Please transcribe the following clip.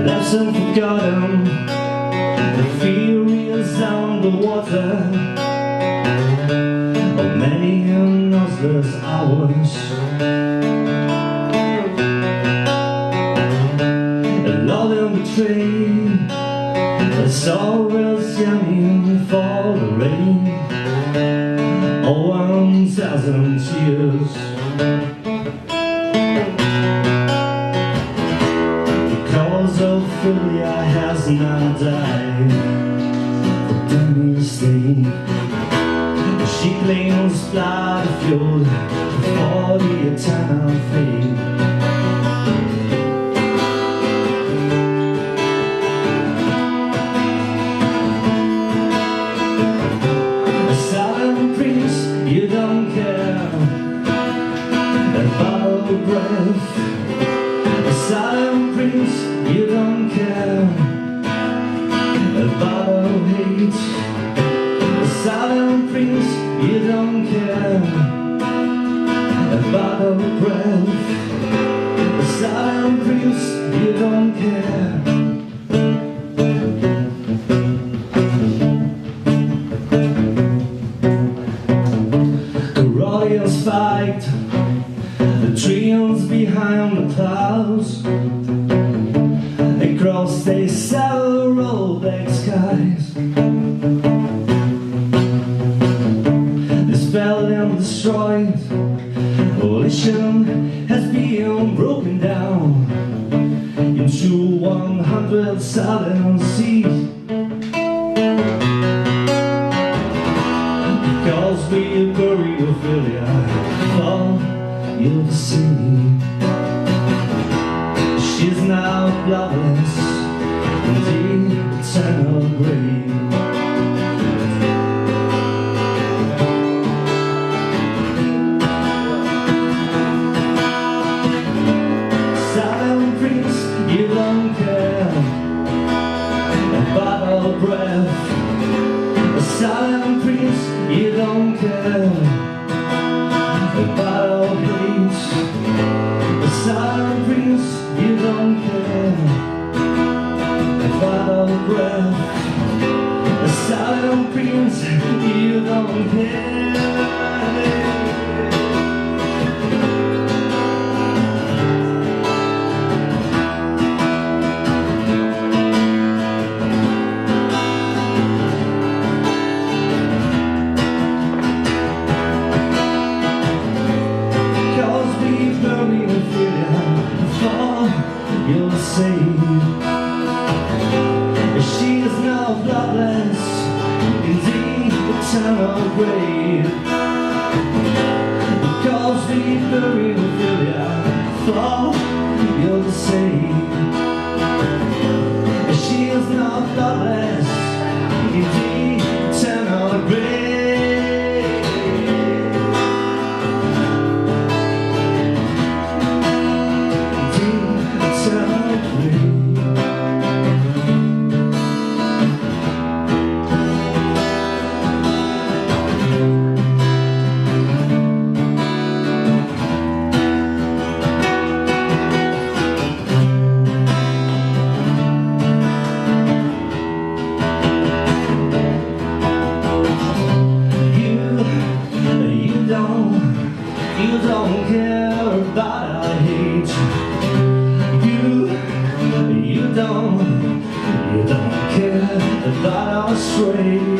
Left unforgotten, the fear is underwater. Oh, many noiseless hours, alone and betrayed, a sorrow's yearning for the rain. Oh, 1,000 tears. Ophelia has not died for doing this thing. She claims blood fuel for the eternal flame. A silent prince, you don't care about breath. A silent prince, you don't care about our hate. A silent prince, you don't care about our breath. A silent prince, you don't care. The royals fight, the triumphs behind the clouds. Across they several black skies, dispelled and destroyed. Volition has been broken down into 100 silent seas. Because we bury Ophelia for you to see. She's now bloodless in the eternal grave. Silent prince, you don't care about our breath. A silent prince, you don't care about our hate. A silent prince, you don't care about our breath. A silent prince, you don't care. Cause we bury Ophelia for your sake. She is now bloodless in the eternal grave. Because we bury Ophelia for your sake. She is now bloodless in the eternal grave. You don't care about our hate. You don't care about our stray.